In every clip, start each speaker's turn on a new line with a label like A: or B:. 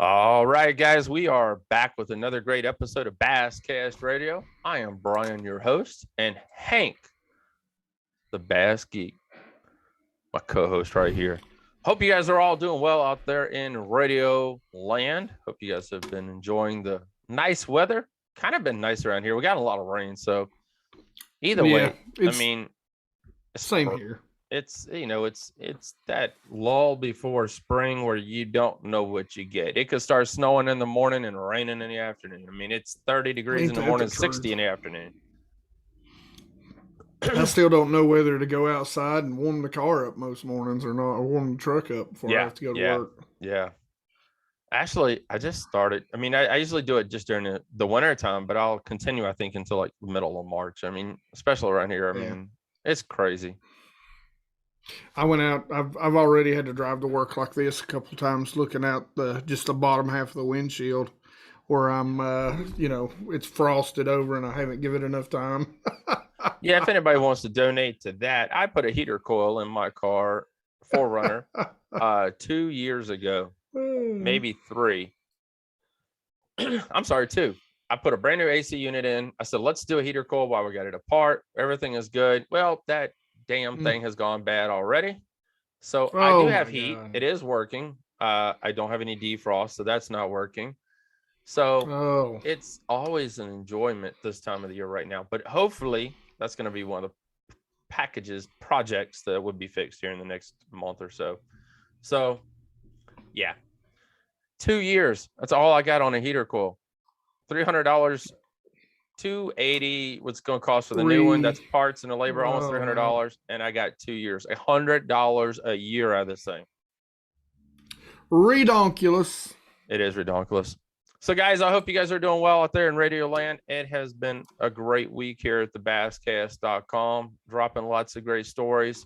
A: All right, guys, we are back with another great episode of Basscast Radio. I am Brian, your host, and Hank, the Bass Geek, my co-host right here. Hope you guys are all doing well out there in radio land. Hope you guys have been enjoying the nice weather. Kind of been nice around here. We got a lot of rain, so either way, I mean,
B: same here.
A: It's it's that lull before spring where you don't know what you get. It could start snowing in the morning and raining in the afternoon. I mean, it's 30 degrees in the morning, 60 in the afternoon.
B: I still don't know whether to go outside and warm the car up most mornings or not, or warm the truck up before I have to go to work.
A: Yeah. Actually, I just started. I mean, I usually do it just during the winter time, but I'll continue, I think, until like the middle of March. I mean, especially around here. I mean, it's crazy.
B: I went out. I've already had to drive to work like this a couple times, looking out just the bottom half of the windshield, where I'm, it's frosted over, and I haven't given it enough time.
A: Yeah, if anybody wants to donate to that, I put a heater coil in my car, 4Runner, 2 years ago, maybe 3. I'm sorry, 2. I put a brand new AC unit in. I said, let's do a heater coil while we got it apart. Everything is good. Well, that damn thing has gone bad already. So I do have heat. God. It is working. I don't have any defrost, so that's not working. So it's always an enjoyment this time of the year right now. But hopefully that's going to be one of the projects that would be fixed here in the next month or so. So yeah, 2 years. That's all I got on a heater coil. $300. $280 what's going to cost for the new one. That's parts and the labor, almost $300, and I got 2 years. $100 a year out of this thing.
B: Redonkulous.
A: It is redonkulous. So guys, I hope you guys are doing well out there in radio land. It has been a great week here at the basscast.com, dropping lots of great stories.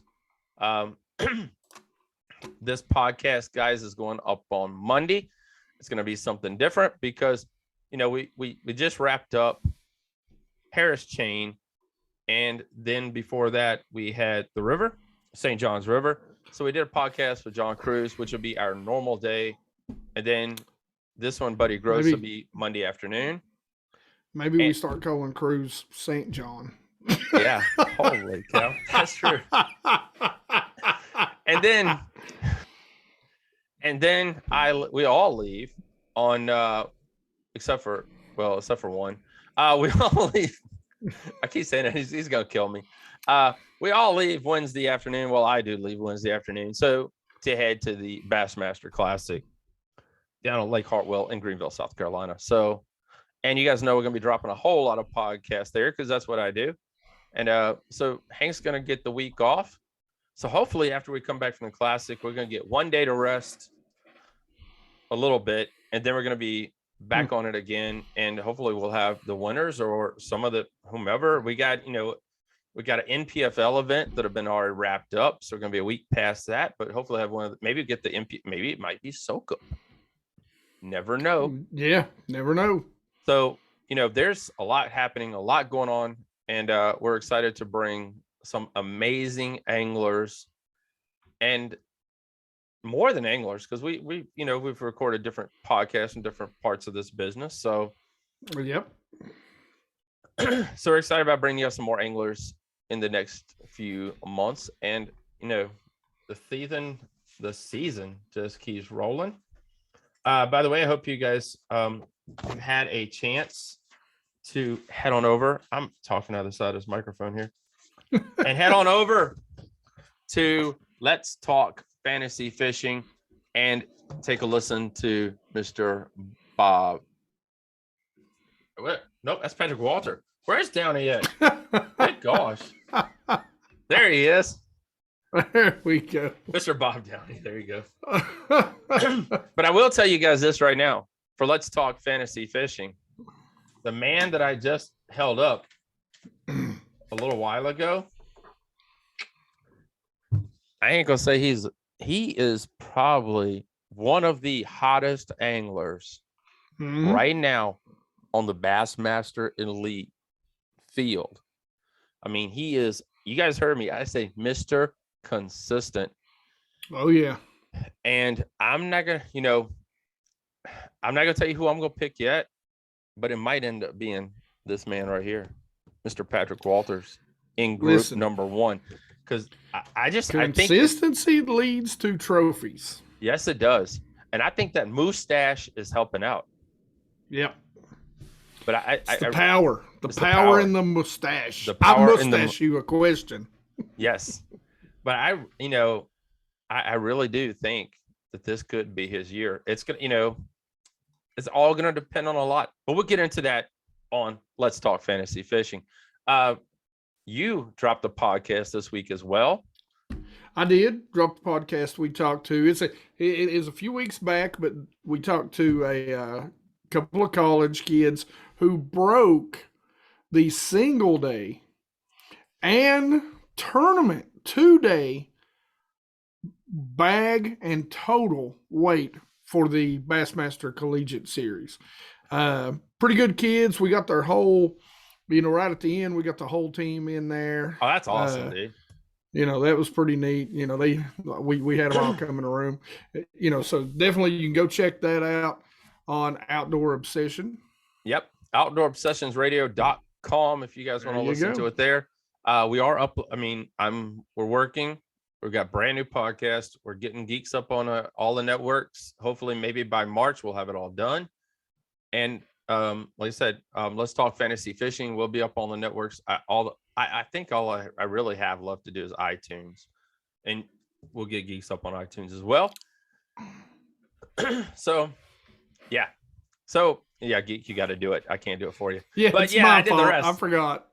A: This podcast, guys, is going up on Monday. It's going to be something different because we just wrapped up Harris Chain, and then before that we had the river, St. John's River. So we did a podcast with John Cruz, which will be our normal day, and then this one, Buddy Gross, will be Monday afternoon.
B: Maybe we start calling Cruz St. John.
A: Yeah, holy cow, that's true. And then we all leave on except for one. We all leave. I keep saying it. He's going to kill me. We all leave Wednesday afternoon. Well, I do leave Wednesday afternoon. So to head to the Bassmaster Classic down on Lake Hartwell in Greenville, South Carolina. So, and you guys know we're going to be dropping a whole lot of podcasts there because that's what I do. And so Hank's going to get the week off. So hopefully after we come back from the Classic, we're going to get 1 day to rest a little bit. And then we're going to be back on it again, and hopefully we'll have the winners or some of the whomever we got. We got an NPFL event that have been already wrapped up, so we're gonna be a week past that. But hopefully have one of maybe get the maybe it might be SoCo. Never know.
B: Yeah, never know.
A: So there's a lot happening, a lot going on, and we're excited to bring some amazing anglers and more than anglers, because we've recorded different podcasts in different parts of this business. So
B: yep.
A: So we're excited about bringing you some more anglers in the next few months. And the season just keeps rolling. By the way, I hope you guys had a chance to head on over. I'm talking out of the side of this microphone here. And head on over to Let's Talk Fantasy Fishing and take a listen to Mr. Bob. What? Nope, that's Patrick Walter. Where's Downey at? Good gosh. There he is.
B: There we go.
A: Mr. Bob Downey. There you go. But I will tell you guys this right now. For Let's Talk Fantasy Fishing, the man that I just held up a little while ago, I ain't gonna say he is probably one of the hottest anglers right now on the Bassmaster Elite field. I mean, he is, you guys heard me, I say Mr. Consistent.
B: Oh, yeah.
A: And I'm not gonna, I'm not gonna tell you who I'm gonna pick yet, but it might end up being this man right here, Mr. Patrick Walters, in group number 1. Because I think
B: consistency leads to trophies.
A: Yes, it does. And I think that mustache is helping out.
B: Yep.
A: But
B: the power in the mustache.
A: The power in
B: you a question.
A: Yes. But I really do think that this could be his year. It's gonna, it's all gonna depend on a lot. But we'll get into that on Let's Talk Fantasy Fishing. You dropped a podcast this week as well.
B: I did drop the podcast. We talked to it is a few weeks back, but we talked to a couple of college kids who broke the single day and tournament 2-day bag and total weight for the Bassmaster Collegiate Series. Pretty good kids. We got their whole, right at the end, we got the whole team in there.
A: Oh, that's awesome, dude.
B: That was pretty neat. We had them all come in the room. So definitely you can go check that out on Outdoor Obsession.
A: Yep. OutdoorObsessionsRadio.com if you guys want to listen to it there. We are up. We're working. We've got brand new podcasts. We're getting geeks up on all the networks. Hopefully, maybe by March, we'll have it all done. And like I said, Let's Talk Fantasy Fishing will be up on the networks. I think all I really have left to do is iTunes, and we'll get geeks up on iTunes as well. Geek, you got to do it. I can't do it for you.
B: Yeah, but I did the rest. I forgot.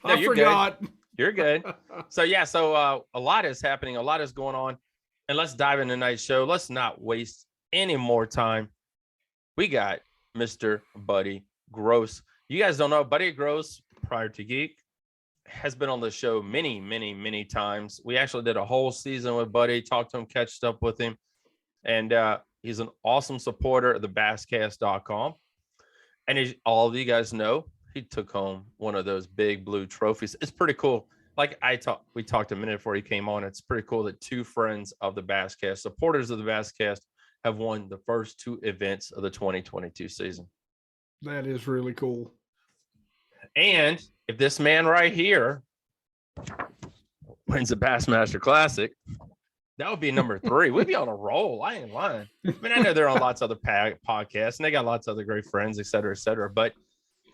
A: No, you're good. You're good. So a lot is happening. A lot is going on, and let's dive into tonight's show. Let's not waste any more time. We got Mr. Buddy Gross. You guys don't know Buddy Gross, prior to Geek, has been on the show many, many, many times. We actually did a whole season with Buddy, talked to him, catched up with him. And he's an awesome supporter of the Basscast.com. And as all of you guys know, he took home one of those big blue trophies. It's pretty cool. Like we talked a minute before he came on. It's pretty cool that 2 friends of the Basscast, supporters of the Basscast, have won the first 2 events of the 2022 season.
B: That is really cool.
A: And if this man right here wins the Bassmaster Classic, that would be number 3. We'd be on a roll. I ain't lying. I know they're on lots of other podcasts, and they got lots of other great friends, et cetera, et cetera. But,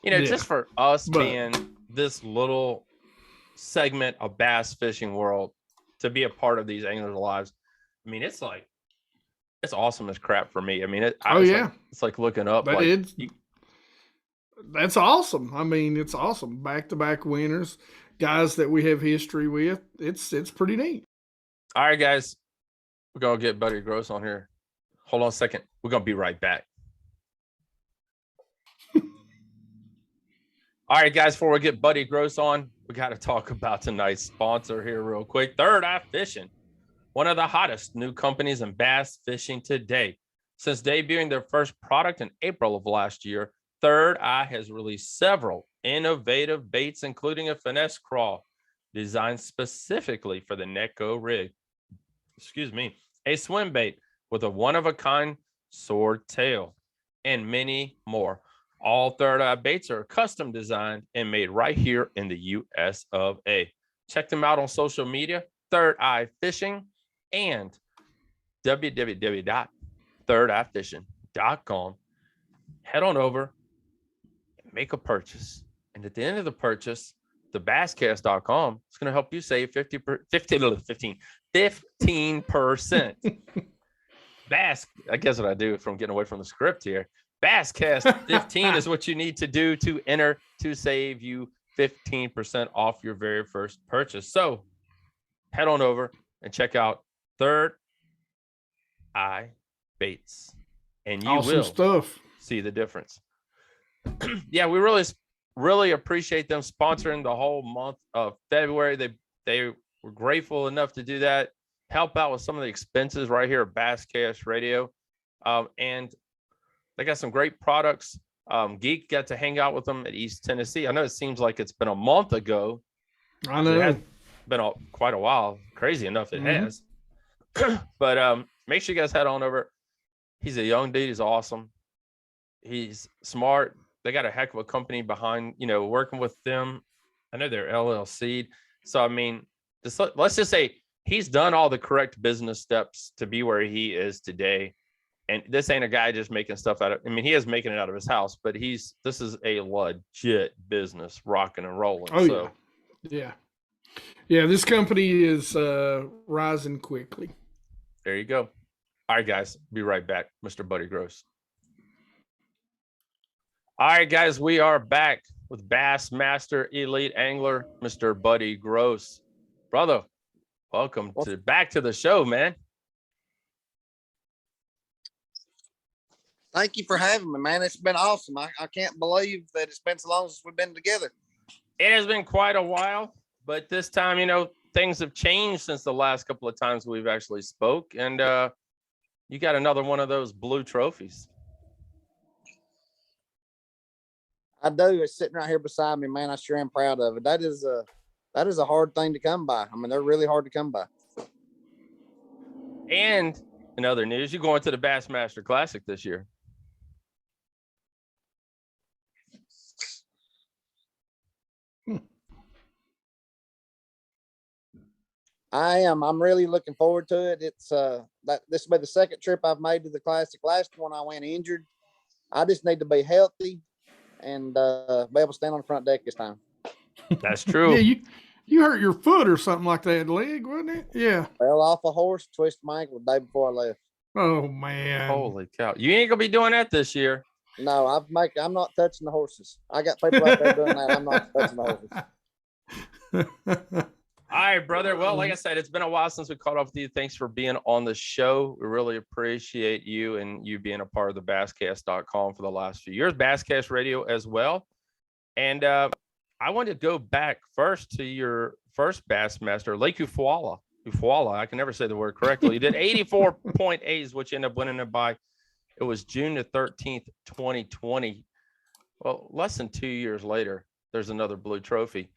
A: just for us being this little segment of bass fishing world, to be a part of these anglers' lives, it's like, it's awesome as crap for me. It's like looking up.
B: That's awesome. It's awesome. Back-to-back winners, guys that we have history with. It's pretty neat.
A: All right, guys. We're going to get Buddy Gross on here. Hold on a second. We're going to be right back. All right, guys. Before we get Buddy Gross on, we got to talk about tonight's sponsor here real quick. Third Eye Fishing, one of the hottest new companies in bass fishing today. Since debuting their first product in April of last year, Third Eye has released several innovative baits, including a finesse crawl designed specifically for the Netco rig. A swim bait with a one-of-a-kind sword tail, and many more. All Third Eye baits are custom designed and made right here in the U.S. of A. Check them out on social media, Third Eye Fishing, and www.thirdeyefishing.com. Head on over, make a purchase, and at the end of the purchase, the Basscast.com is going to help you save 15%. Bass, I guess what I do from getting away from the script here. Basscast 15 is what you need to do to enter to save you 15% off your very first purchase. So head on over and check out Third Eye Baits, and you will see the difference. Yeah, we really appreciate them sponsoring the whole month of February. They were grateful enough to do that, help out with some of the expenses right here at Basscast Radio. And they got some great products. Geek got to hang out with them at East Tennessee. I know it seems like it's been a month ago.
B: I know.
A: It has been quite a while. Crazy enough, it has. But make sure you guys head on over. He's a young dude. He's awesome. He's smart. They got a heck of a company behind, working with them. I know they're LLC. So, I mean, let's just say he's done all the correct business steps to be where he is today. And this ain't a guy just making stuff out of, I mean, he is making it out of his house, but this is a legit business rocking and rolling.
B: Oh,
A: so,
B: yeah. Yeah, this company is rising quickly.
A: There you go. All right, guys, be right back. Mr. Buddy Gross. All right, guys, we are back with Bassmaster Elite Angler, Mr. Buddy Gross. Brother, welcome back to the show, man.
C: Thank you for having me, man. It's been awesome. I can't believe that it's been so long since we've been together.
A: It has been quite a while, but this time, things have changed since the last couple of times we've actually spoke, and you got another one of those blue trophies.
C: I do. It's sitting right here beside me, man. I sure am proud of it. That is a hard thing to come by. I mean, they're really hard to come by.
A: And in other news, you're going to the Bassmaster Classic this year.
C: I am. I'm really looking forward to it. It's this will be the second trip I've made to the Classic. Last one I went injured. I just need to be healthy and be able to stand on the front deck this time.
A: That's true.
B: Yeah, you hurt your foot or something like that, leg, wasn't it? Yeah.
C: Fell off a horse, twisted my ankle the day before I left.
B: Oh man.
A: Holy cow. You ain't gonna be doing that this year.
C: No, I'm not touching the horses. I got people out there doing that. I'm not touching the horses.
A: All right, brother. Well, like I said, it's been a while since we caught up with you. Thanks for being on the show. We really appreciate you and you being a part of the basscast.com for the last few years, Basscast Radio as well. And I want to go back first to your first Bassmaster, Lake Eufaula. I can never say the word correctly. You did 84.8, which you ended up winning it by. It was June the 13th, 2020. Well, less than 2 years later, there's another blue trophy.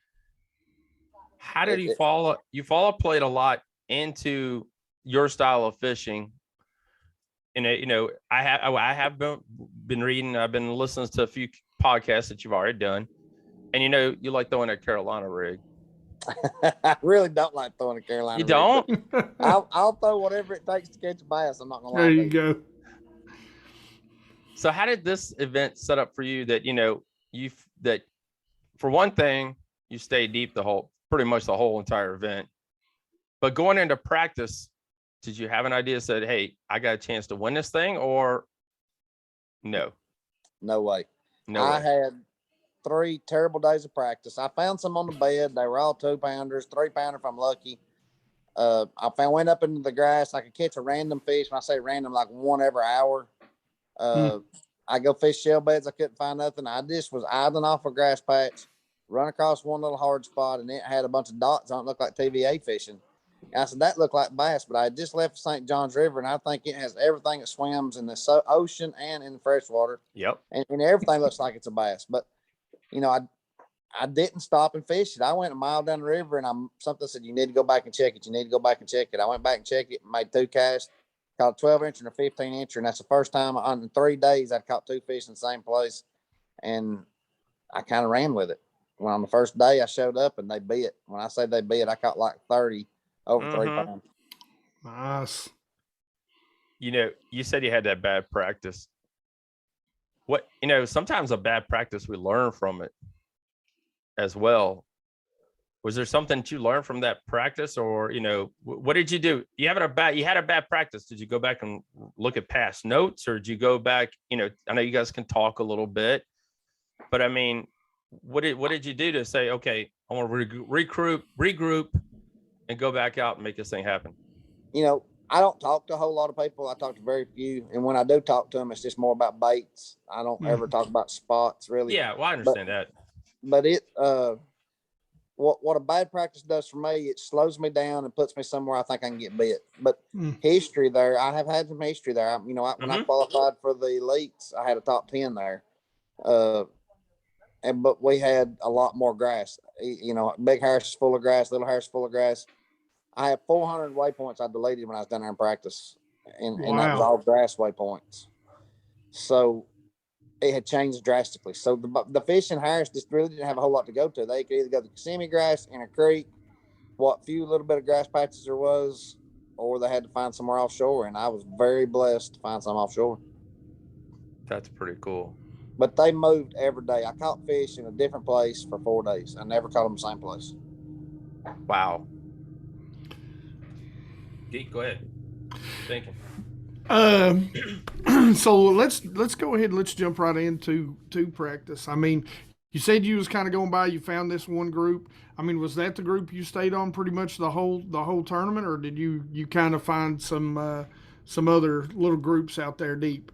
A: How did Eufaula? Eufaula played a lot into your style of fishing. And I have been reading. I've been listening to a few podcasts that you've already done, and you like throwing a Carolina rig.
C: I really don't like throwing a Carolina rig.
A: You don't?
C: I'll throw whatever it takes to catch a bass. I'm not gonna lie.
B: There you go.
A: So how did this event set up for you that that for one thing you stayed deep pretty much the whole entire event, but going into practice, did you have an idea that said, hey, I got a chance to win this thing, or no?
C: No way.
A: I
C: had 3 terrible days of practice. I found some on the bed. They were all 2-pounders, 3-pounder if I'm lucky. Went up into the grass. I could catch a random fish. When I say random, like one every hour. I go fish shell beds. I couldn't find nothing. I just was idling off a grass patch, run across one little hard spot, and it had a bunch of dots on it. Looked like TVA fishing. And I said, that looked like bass, but I just left St. John's River, and I think it has everything that swims in the ocean and in the freshwater.
A: Yep.
C: And everything looks like it's a bass. But, I didn't stop and fish it. I went a mile down the river, and something said, you need to go back and check it. You need to go back and check it. I went back and checked it, made 2 casts, caught a 12-inch and a 15-inch, and that's the first time in 3 days I'd caught 2 fish in the same place, and I kind of ran with it. When on the first day I showed up and they bit. When I say they bit, I caught like 30 over 3 pounds.
B: Nice.
A: You said you had that bad practice. What, sometimes a bad practice, we learn from it as well. Was there something that you learned from that practice, or, what did you do? You had a bad practice. Did you go back and look at past notes, or did you go back, I know you guys can talk a little bit, but I mean, what did you do to say, okay, I want to regroup and go back out and make this thing happen?
C: I don't talk to a whole lot of people. I talk to very few. And when I do talk to them, it's just more about baits. I don't ever talk about spots, really.
A: Yeah, well, I understand that.
C: But it, what a bad practice does for me, it slows me down and puts me somewhere I think I can get bit. But history there, I have had some history there. When I qualified for the elites, I had a top 10 there. But we had a lot more grass. Big Harris is full of grass, Little Harris is full of grass. I have 400 waypoints I deleted when I was down there in practice, and that was all grass waypoints. So it had changed drastically. So the fish in Harris just really didn't have a whole lot to go to. They could either go to Kissimmee grass in a creek, what few little bit of grass patches there was, or they had to find somewhere offshore. And I was very blessed to find some offshore.
A: That's pretty cool.
C: But they moved every day. I caught fish in a different place for 4 days. I never caught them the same place.
A: Wow. Geek, go ahead. Thinking.
B: So let's go ahead. Let's jump right into practice. I mean, you said you was kind of going by. You found this one group. I mean, was that the group you stayed on pretty much the whole tournament, or did you kind of find some other little groups out there deep?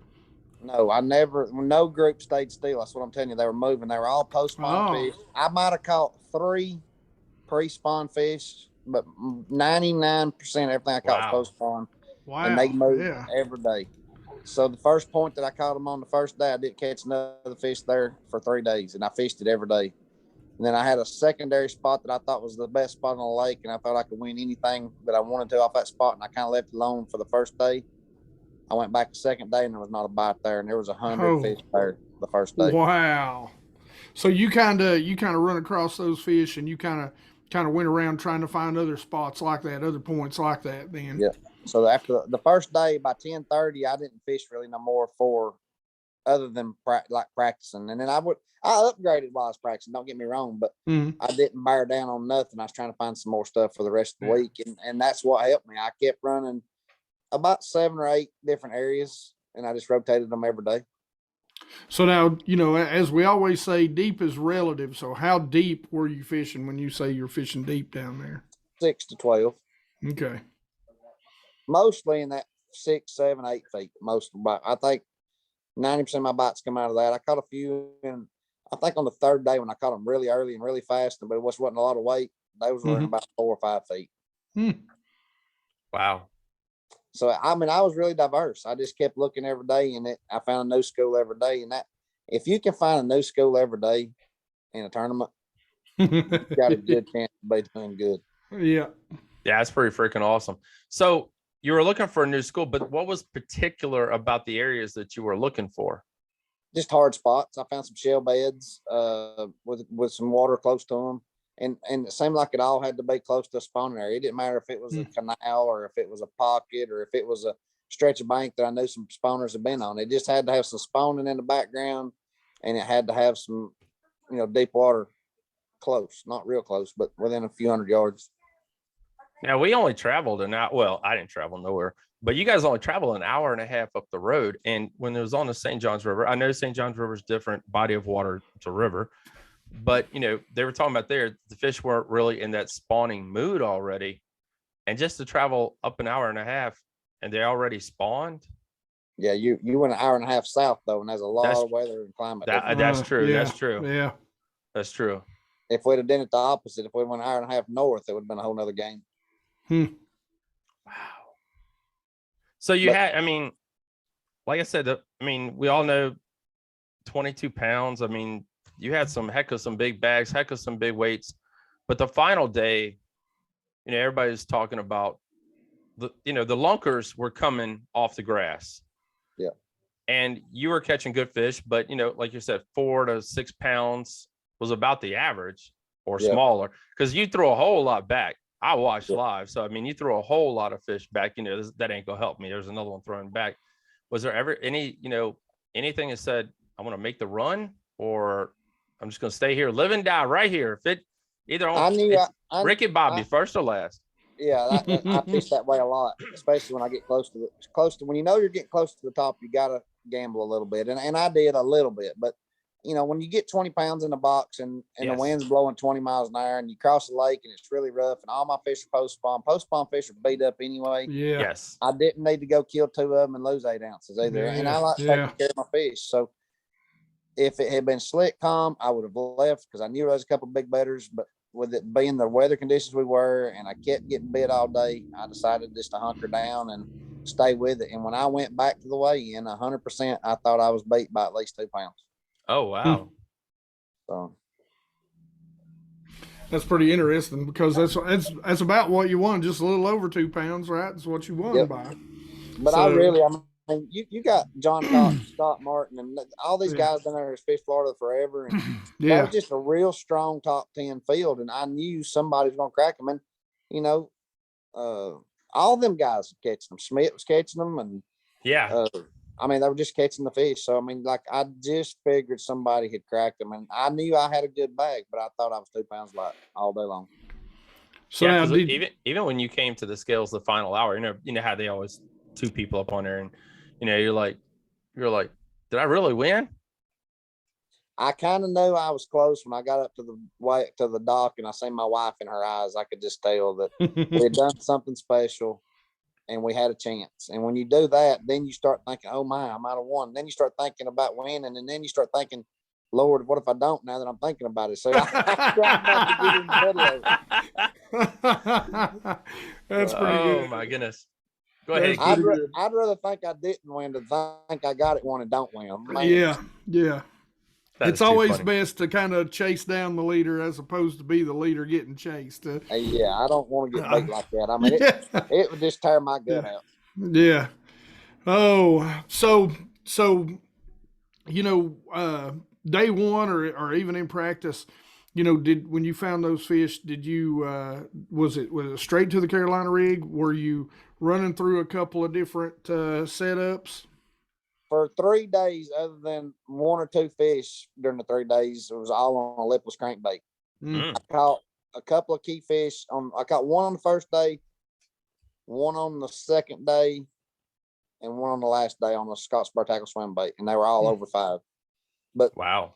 C: No, no group stayed still. That's what I'm telling you. They were moving. They were all post-spawn fish. I might have caught 3 pre-spawn fish, but 99% of everything I caught was post-spawn.
B: Wow.
C: And they moved every day. So the first point that I caught them on the first day, I didn't catch another fish there for 3 days, and I fished it every day. And then I had a secondary spot that I thought was the best spot on the lake, and I thought I could win anything that I wanted to off that spot, and I kind of left it alone for the first day. I went back the second day, and there was not a bite there, and there was 100 fish there the first day.
B: Wow! So you kind of run across those fish, and you kind of went around trying to find other spots like that, other points like that. Then
C: yeah. So after the first day, by 10:30, I didn't fish really no more other than practicing, and then I upgraded while I was practicing. Don't get me wrong, but I didn't bear down on nothing. I was trying to find some more stuff for the rest of the week, and that's what helped me. I kept running about 7 or 8 different areas, and I just rotated them every day.
B: So now, as we always say, deep is relative. So how deep were you fishing when you say you're fishing deep down there?
C: 6 to 12.
B: Okay.
C: Mostly in that 6, 7, 8 feet. Most of my, I think 90% of my bites come out of that. I caught a few, and I think on the third day when I caught them really early and really fast, but it wasn't a lot of weight, those were in about 4 or 5 feet.
A: Wow.
C: So, I mean, I was really diverse. I just kept looking every day, and I found a new school every day. And if you can find a new school every day in a tournament, you've got a good chance to be doing good.
B: Yeah.
A: Yeah, that's pretty freaking awesome. So you were looking for a new school, but what was particular about the areas that you were looking for?
C: Just hard spots. I found some shell beds with some water close to them. And it seemed like it all had to be close to a spawning area. It didn't matter if it was a canal or if it was a pocket or if it was a stretch of bank that I knew some spawners had been on. It just had to have some spawning in the background, and it had to have some, deep water close, not real close, but within a few hundred yards.
A: Now, we only traveled an hour. Well, I didn't travel nowhere, but you guys only traveled an hour and a half up the road. And when it was on the St. Johns River, I know St. Johns River is different body of water. It's a river. But, they were talking about the fish weren't really in that spawning mood already. And just to travel up an hour and a half and they already spawned.
C: Yeah, you went an hour and a half south, though, and there's a lot of weather and climate.
A: That's true.
B: Yeah,
A: that's true.
B: Yeah.
A: That's true.
C: If we'd have done it the opposite, if we went an hour and a half north, it would have been a whole nother game.
A: Wow. So like I said, we all know 22 pounds. You had some big bags, some big weights, but the final day, everybody's talking about the lunkers were coming off the grass.
C: Yeah.
A: And you were catching good fish, but like you said, 4 to 6 pounds was about the average or smaller, because you threw a whole lot back. I watched live. So, you threw a whole lot of fish back, that ain't gonna help me. There's another one throwing back. Was there ever anything that said, I want to make the run, or I'm just going to stay here, live and die right here? If it either on Ricky Bobby, first or last.
C: Yeah, I fish that way a lot, especially when I get close to when you're getting close to the top, you got to gamble a little bit. And I did a little bit, but when you get 20 pounds in the box and the wind's blowing 20 miles an hour and you cross the lake and it's really rough and all my fish are post-spawn fish are beat up anyway.
B: Yeah.
A: Yes.
C: I didn't need to go kill 2 of them and lose 8 ounces either. Yeah. And I like taking care of my fish. So if it had been slick calm, I would have left because I knew there was a couple of big betters, but with it being the weather conditions we were, and I kept getting bit all day, I decided just to hunker down and stay with it. And when I went back to the weigh-in, 100%, I thought I was beat by at least 2 pounds.
A: Oh, wow.
C: So
B: that's pretty interesting because that's about what you won, just a little over 2 pounds, right? That's what you won by.
C: But so, I And you got John Cox, Scott Martin, and all these
B: Yeah.
C: guys down there has fished Florida forever. And that
B: Yeah.
C: was just a real strong top 10 field. And I knew somebody was going to crack them. And, you know, all them guys were catching them. Smith was catching them. And,
A: Yeah.
C: I mean, they were just catching the fish. So, I mean, like, I just figured somebody had cracked them. And I knew I had a good bag, but I thought I was 2 pounds light all day long.
B: So
A: yeah,
B: now,
A: 'cause even when you came to the scales the final hour, you know how they always 2 people up on there, and you're like, did I really win?
C: I kind of knew I was close when I got up to the dock and I seen my wife in her eyes. I could just tell that we had done something special and we had a chance. And when you do that, then you start thinking, oh my, I might have won. Then you start thinking about winning, and then you start thinking, Lord, what if I don't now that I'm thinking about it? So I tried not to get in the middle of it.
B: That's pretty good.
A: Oh my goodness. Go ahead.
B: That's
A: Keith.
C: I'd rather think I didn't win than think I got it won and don't win. Man.
B: Yeah.
A: That
B: It's
A: is too
B: always
A: funny.
B: best to kind of chase down the leader as opposed to be the leader getting chased.
C: Yeah, I don't want to get beat like that. I mean,
B: Yeah.
C: it would just tear my gut out.
B: Yeah. Oh, so day one or even in practice, when you found those fish, did you was it straight to the Carolina rig? Were you running through a couple of different setups?
C: For 3 days, other than 1 or 2 fish during the 3 days, it was all on a lipless crankbait.
B: Mm.
C: I caught a couple of key fish I caught one on the first day, one on the second day, and one on the last day on the Scott Spur tackle swim bait, and they were all over 5. But
A: Wow.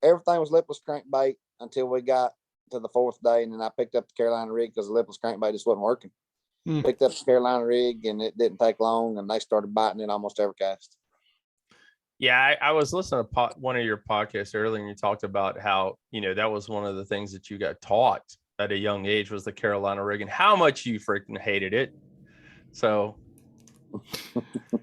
C: everything was lipless crankbait until we got to the 4th day, and then I picked up the Carolina rig because the lipless crankbait just wasn't working. Picked up the Carolina rig, and it didn't take long, and they started biting it almost every cast.
A: Yeah, I was listening to one of your podcasts earlier, and you talked about how, that was one of the things that you got taught at a young age was the Carolina rig and how much you freaking hated it. So,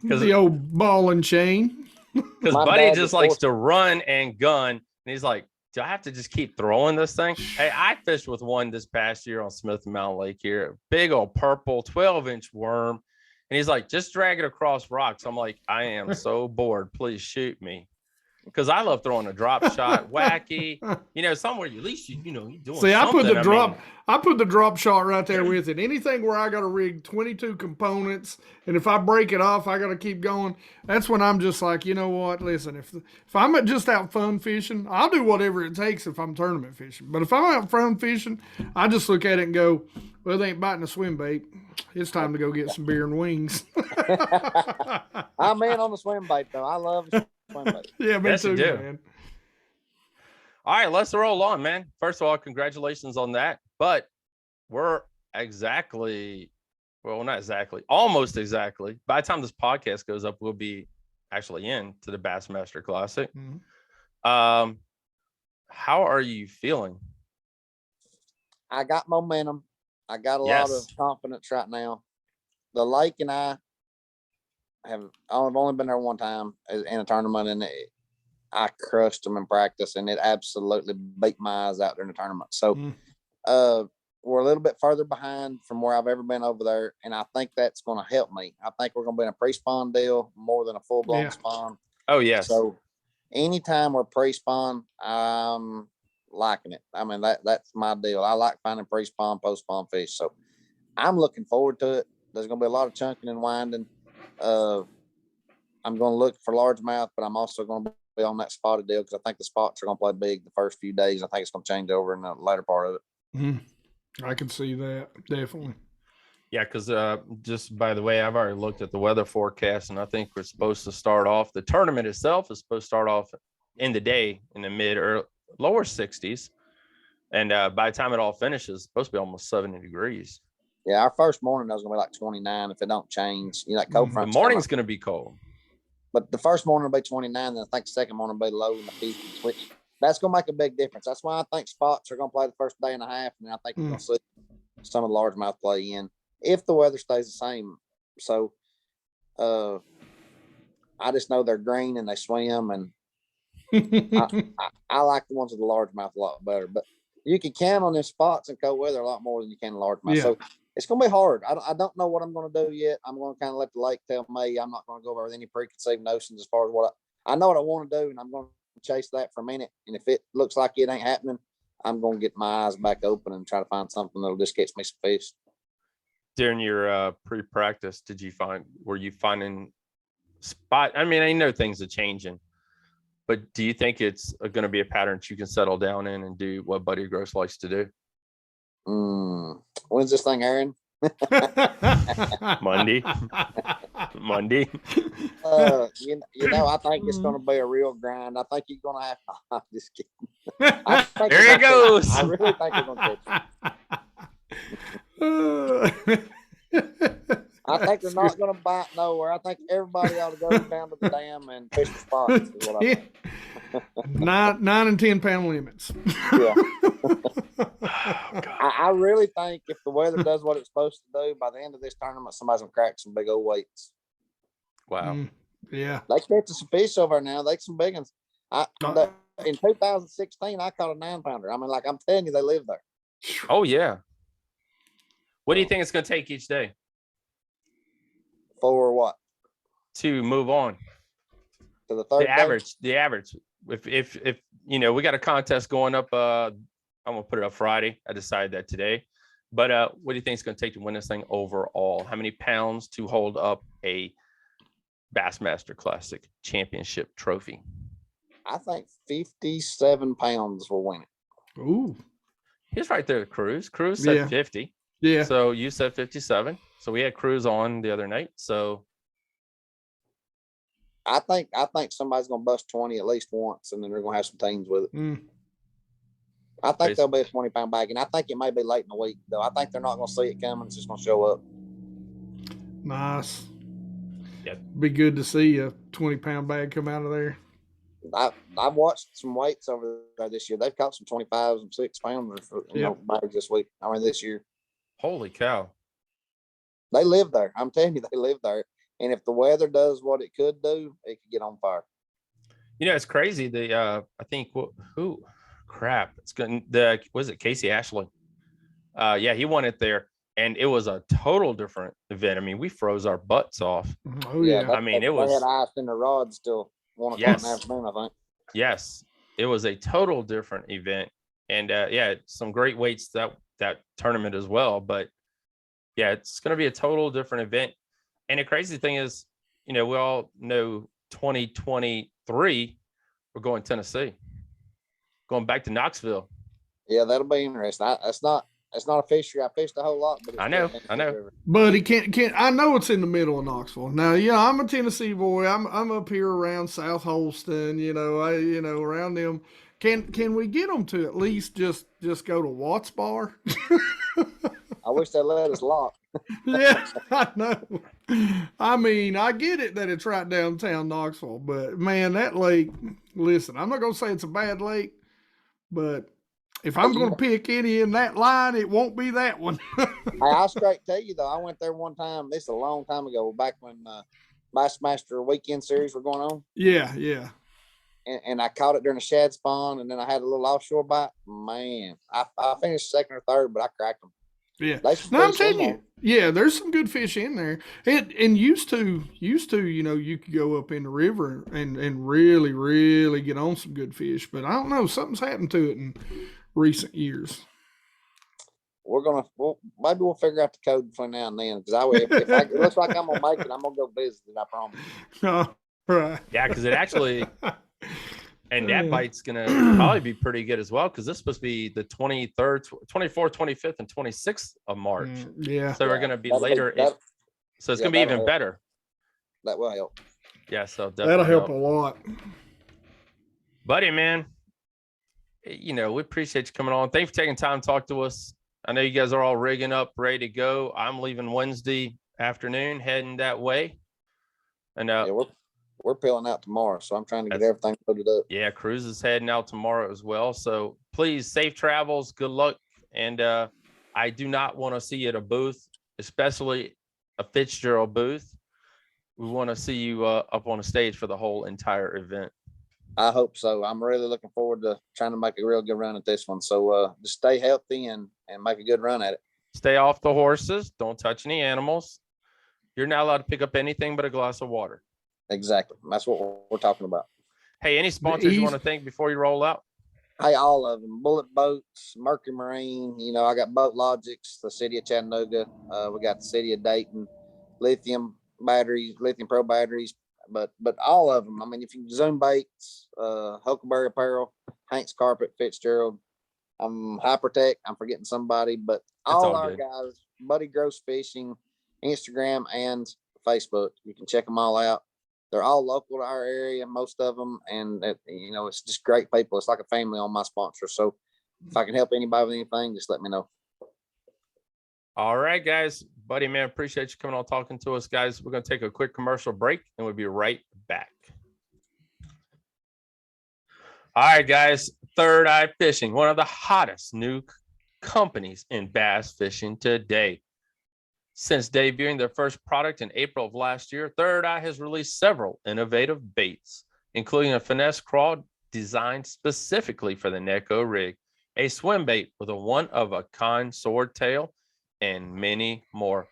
B: the old ball and chain.
A: Because Buddy just likes to run and gun, and he's like, do I have to just keep throwing this thing? Hey, I fished with one this past year on Smith Mountain Lake here, big old purple 12-inch worm. And he's like, just drag it across rocks. I'm like, I am so bored. Please shoot me. Because I love throwing a drop shot, wacky, somewhere at least you're doing
B: See, I
A: something.
B: I put the drop shot right there with it. Anything where I got to rig 22 components, and if I break it off, I got to keep going. That's when I'm just like, you know what? Listen, if I'm just out fun fishing, I'll do whatever it takes if I'm tournament fishing. But if I'm out fun fishing, I just look at it and go, well, they ain't biting a swim bait. It's time to go get some beer and wings.
C: I'm in on the swim bait, though. I love swim bait.
B: Yeah, me too, man.
A: All right, let's roll on, man. First of all, congratulations on that. But we're almost exactly. By the time this podcast goes up, we'll be actually in to the Bassmaster Classic.
B: Mm-hmm.
A: How are you feeling?
C: I got momentum. I got a lot of confidence right now. The lake and I've only been there one time in a tournament, and I crushed them in practice, and it absolutely beat my eyes out during the tournament. So we're a little bit further behind from where I've ever been over there, and I think that's going to help me. I think we're going to be in a pre-spawn deal more than a full-blown spawn.
A: Oh, yes.
C: So anytime we're pre-spawn, I'm liking it. I mean, that's my deal. I like finding pre-spawn, post-spawn fish. So I'm looking forward to it. There's going to be a lot of chunking and winding. I'm going to look for largemouth, but I'm also going to be on that spotted deal because I think the spots are going to play big the first few days. I think it's going to change over in the later part of it.
B: Mm-hmm. I can see that, definitely.
A: Yeah, because just by the way, I've already looked at the weather forecast, and I think we're supposed to start off. The tournament itself is supposed to start off in the day in the mid or lower 60s, and by the time it all finishes, it's supposed to be almost 70 degrees.
C: Yeah, our first morning was going to be like 29 if it don't change. That cold front.
A: The morning's going to be cold.
C: But the first morning will be 29, then I think the second morning will be low in the 50s, which that's going to make a big difference. That's why I think spots are going to play the first day and a half, and I think we're going to see some of the largemouth play in if the weather stays the same. So I just know they're green and they swim, and I like the ones with the largemouth a lot better. But you can count on them spots in cold weather a lot more than you can largemouth.
B: Yeah.
C: So It's going to be hard. I don't know what I'm going to do yet. I'm going to kind of let the lake tell me. I'm not going to go over with any preconceived notions as far as what I know what I want to do, and I'm going to chase that for a minute. And if it looks like it ain't happening, I'm going to get my eyes back open and try to find something that'll just catch me some fish.
A: During your pre-practice, were you finding spot? I mean, I know things are changing, but do you think it's going to be a pattern that you can settle down in and do what Buddy Gross likes to do?
C: When's this thing airing?
A: Monday.
C: You know, I think it's going to be a real grind. I think you're going to have to. I'm just kidding.
A: There it goes.
C: I really think you're going to catch it. I think they're not going to bite nowhere. I think everybody ought to go down to the dam and fish the spots. Is what I think.
B: 9 and 10 pound limits.
C: Yeah. I really think if the weather does what it's supposed to do, by the end of this tournament, somebody's going to crack some big old weights.
A: Wow.
B: Yeah.
C: They catch some fish over there now. They some big ones. In 2016, I caught a 9-pounder. I mean, like I'm telling you, they live there.
A: Oh, yeah. What do you think it's going to take each day?
C: For what?
A: To move on.
C: To the third day?
A: The average. If you know, we got a contest going up. I'm going to put it up Friday. I decided that today. But what do you think it's going to take to win this thing overall? How many pounds to hold up a Bassmaster Classic Championship trophy?
C: I think 57 pounds will win it.
B: Ooh.
A: He's right there, Cruz. Cruz said 50.
B: Yeah.
A: So you said 57. So we had Cruz on the other night. So
C: I think somebody's going to bust 20 at least once, and then they're going to have some teams with it. I think there'll be a 20-pound bag, and I think it may be late in the week, though. I think they're not going to see it coming. It's just going to show up.
B: Nice.
A: Yep.
B: Be good to see a 20-pound bag come out of there.
C: I've watched some weights over there this year. They've caught some 25s and 6-pounders bags this week. I mean, this year.
A: Holy cow.
C: They live there. I'm telling you, they live there. And if the weather does what it could do, it could get on fire.
A: You know, it's crazy. I think it's good. Was it Casey Ashley? Yeah, he won it there. And it was a total different event. I mean, we froze our butts off.
B: Oh, yeah.
A: I mean, it was.
C: They had ice in the rods till 1 o'clock in the afternoon, I think.
A: Yes, it was a total different event. And some great weights that tournament as well. But yeah, it's going to be a total different event. And the crazy thing is, you know, we all know 2023, we're going to Tennessee, going back to Knoxville.
C: Yeah, that'll be interesting. It's not a fishery I fished a whole lot, but
A: I know.
B: But he can't. I know it's in the middle of Knoxville. Now, yeah, I'm a Tennessee boy. I'm up here around South Holston. Around them. Can we get them to at least just go to Watts Bar?
C: I wish they let us lock.
B: Yeah, I know. I mean, I get it that it's right downtown Knoxville, but man, that lake. Listen, I'm not gonna say it's a bad lake, but if I'm going to pick any in that line, it won't be that one.
C: I'll straight tell you, though, I went there one time. This is a long time ago, back when Bassmaster weekend series were going on.
B: Yeah, yeah.
C: And I caught it during a shad spawn, and then I had a little offshore bite. Man, I finished second or third, but I cracked them.
B: Yeah. Now I'm telling you, yeah, there's some good fish in there. And used to, you could go up in the river and really, really get on some good fish. But I don't know, something's happened to it in recent years.
C: Maybe we'll figure out the code between now and then. Because if it looks like I'm gonna make it, I'm gonna go visit it. I promise.
B: Oh, right.
A: Yeah, because it actually, and that bite's gonna probably be pretty good as well. Because this is supposed to be the 23rd, 24th, 25th, and 26th of March.
B: Yeah.
A: So we're gonna be later. So it's gonna be even better.
C: That will help.
A: Yeah. So definitely
B: that'll help a lot.
A: Buddy, man. We appreciate you coming on. Thanks for taking time to talk to us. I know you guys are all rigging up, ready to go. I'm leaving Wednesday afternoon, heading that way. And
C: we're peeling out tomorrow, so I'm trying to get everything loaded up.
A: Yeah, Cruz is heading out tomorrow as well. So please, safe travels, good luck. And I do not want to see you at a booth, especially a Fitzgerald booth. We want to see you up on a stage for the whole entire event.
C: I hope so. I'm really looking forward to trying to make a real good run at this one. So just stay healthy and make a good run at it.
A: Stay off the horses. Don't touch any animals. You're not allowed to pick up anything but a glass of water.
C: Exactly. That's what we're talking about.
A: Hey, any sponsors you want to thank before you roll out?
C: Hey, all of them. Bullet Boats, Mercury Marine. You know, I got Boat Logics, the city of Chattanooga. We got the city of Dayton, lithium batteries, lithium pro batteries. But all of them. I mean, if you Zoom Baits, Huckleberry Apparel, Hank's Carpet, Fitzgerald, Hypertech. I'm forgetting somebody, but all our guys, Buddy Gross Fishing, Instagram and Facebook. You can check them all out. They're all local to our area, most of them, and you know, it's just great people. It's like a family on my sponsor. So if I can help anybody with anything, just let me know.
A: All right, guys. Buddy, man, appreciate you coming on talking to us, guys. We're going to take a quick commercial break, and we'll be right back. All right, guys. Third Eye Fishing, one of the hottest new companies in bass fishing today. Since debuting their first product in April of last year, Third Eye has released several innovative baits, including a finesse crawl designed specifically for the Neko rig, a swim bait with a one-of-a-kind sword tail, and many more.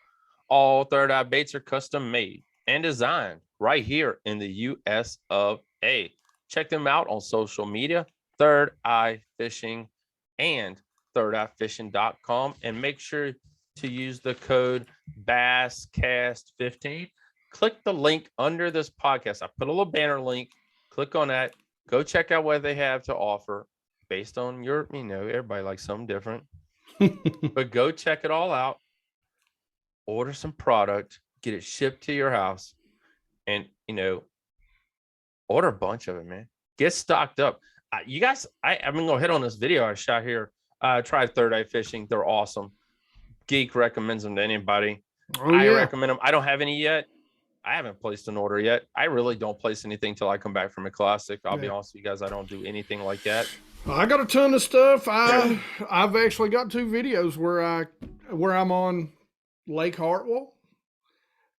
A: All Third Eye baits are custom made and designed right here in the US of A. Check them out on social media, Third Eye Fishing and thirdeyefishing.com, and make sure to use the code BASSCAST15. Click the link under this podcast. I put a little banner link. Click on that. Go check out what they have to offer based on your, you know, everybody likes something different. But go check it all out. Order some product, get it shipped to your house, and, you know, order a bunch of it, man. Get stocked up. You guys, I'm going to hit on this video I shot here. Try Third Eye Fishing. They're awesome. Geek recommends them to anybody. I recommend them. I don't have any yet. I haven't placed an order yet. I really don't place anything till I come back from a classic. I'll be honest with you guys. I don't do anything like that.
B: I got a ton of stuff. I've actually got 2 videos where I'm on Lake Hartwell,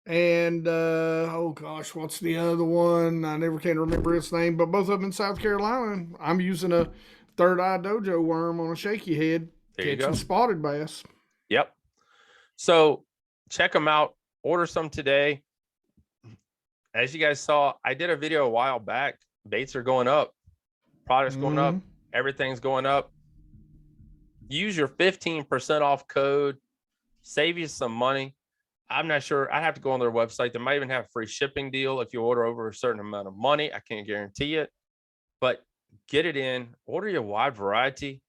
B: and oh gosh, what's the other one? I never can remember its name, but both of them in South Carolina. I'm using a Third Eye Dojo worm on a shaky head, catching spotted bass.
A: Yep. So check them out. Order some today. As you guys saw, I did a video a while back. Baits are going up. Products going up. Everything's going up. Use your 15% off code. Save you some money. I'm not sure. I have to go on their website. They might even have a free shipping deal if you order over a certain amount of money. I can't guarantee it. But get it in. Order your wide variety.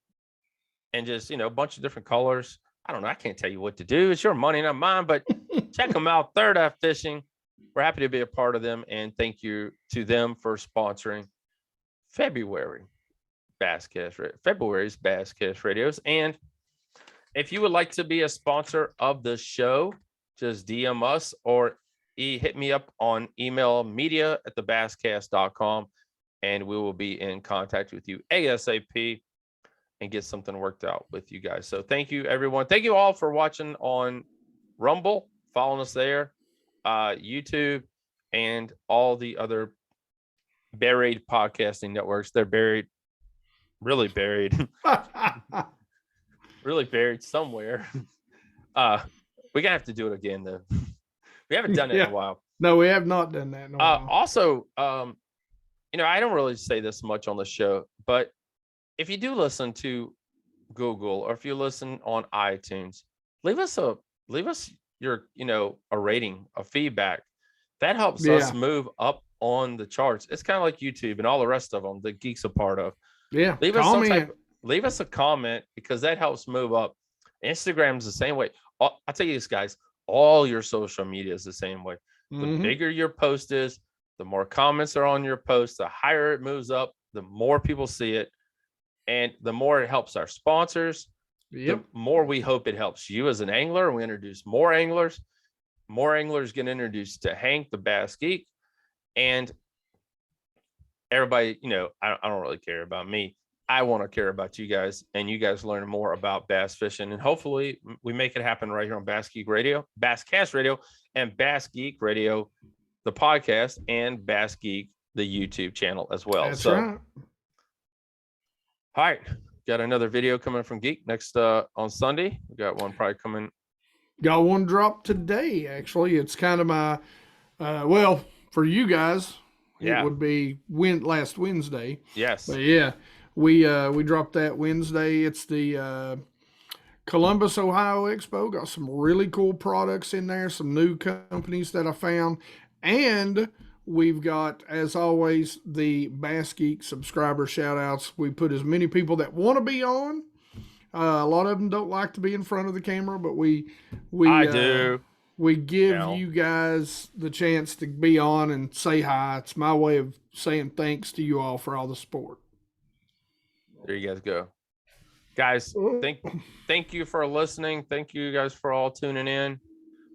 A: And just, you know, a bunch of different colors. I don't know. I can't tell you what to do. It's your money, not mine. But check them out. Third Eye Fishing. We're happy to be a part of them. And thank you to them for sponsoring February's Basscast Radios. And if you would like to be a sponsor of the show, just DM us or hit me up on email media@thebasscast.com, and we will be in contact with you ASAP and get something worked out with you guys. So thank you, everyone. Thank you all for watching on Rumble, following us there, YouTube, and all the other buried podcasting networks. They're buried, really buried, really buried somewhere. We're gonna have to do it again, though. We haven't done it in a while.
B: No, we have not done that in a while.
A: Also, you know, I don't really say this much on the show, but if you do listen to Google or if you listen on iTunes, leave us your, you know, a rating, a feedback. That helps us move up on the charts. It's kind of like YouTube and all the rest of them that Geek's a part of.
B: Yeah.
A: Leave us a comment, because that helps move up. Instagram's the same way. I'll tell you this, guys, all your social media is the same way. The bigger your post is, the more comments are on your post, the higher it moves up, the more people see it, and the more it helps our sponsors. The more we hope it helps you as an angler. We introduce more anglers. More anglers get introduced to Hank, the Bass Geek, and everybody, you know, I don't really care about me. I want to care about you guys, and you guys learn more about bass fishing. And hopefully we make it happen right here on Bass Geek Radio, Basscast Radio, and Bass Geek Radio, the podcast, and Bass Geek, the YouTube channel as well.
B: That's right.
A: All right. got another video coming from Geek next on Sunday. We got one probably coming.
B: Got one drop today, actually. It's kind of my, well, for you guys, it would be last Wednesday.
A: Yes.
B: But yeah, we dropped that Wednesday. It's the Columbus, Ohio Expo. Got some really cool products in there, some new companies that I found. And we've got, as always, the Bass Geek subscriber shout outs. We put as many people that want to be on. A lot of them don't like to be in front of the camera, but
A: I do.
B: We give you guys the chance to be on and say hi. It's my way of saying thanks to you all for all the support.
A: There you guys go. Guys, thank you for listening. Thank you guys for all tuning in.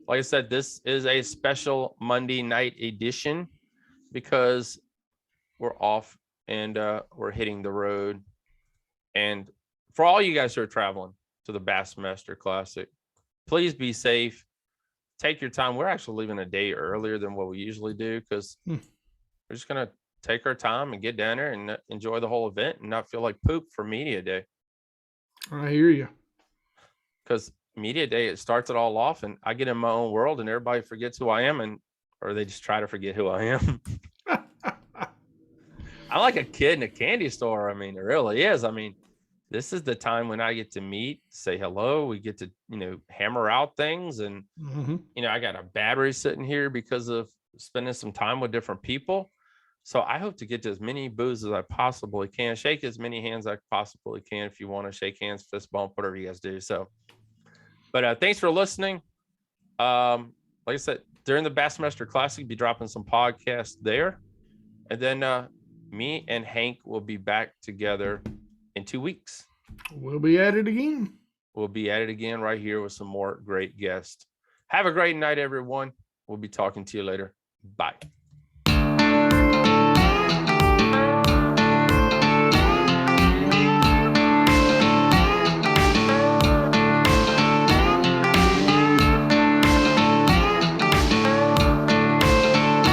A: Like I said, this is a special Monday night edition because we're off and we're hitting the road. And for all you guys who are traveling to the Bassmaster Classic, please be safe. Take your time. We're actually leaving a day earlier than what we usually do because we're just going to take our time and get down there and enjoy the whole event and not feel like poop for media day.
B: I hear you.
A: Because media day, it starts it all off and I get in my own world and everybody forgets who I am or they just try to forget who I am. I'm like a kid in a candy store. I mean, it really is. I mean, this is the time when I get to meet, say hello. We get to, hammer out things. And, I got a battery sitting here because of spending some time with different people. So I hope to get to as many booths as I possibly can, shake as many hands as I possibly can. If you want to shake hands, fist bump, whatever you guys do. So, but thanks for listening. Like I said, during the Bassmaster Classic, be dropping some podcasts there. And then me and Hank will be back together in 2 weeks.
B: We'll be at it again.
A: We'll be at it again right here with some more great guests. Have a great night, everyone. We'll be talking to you later. Bye.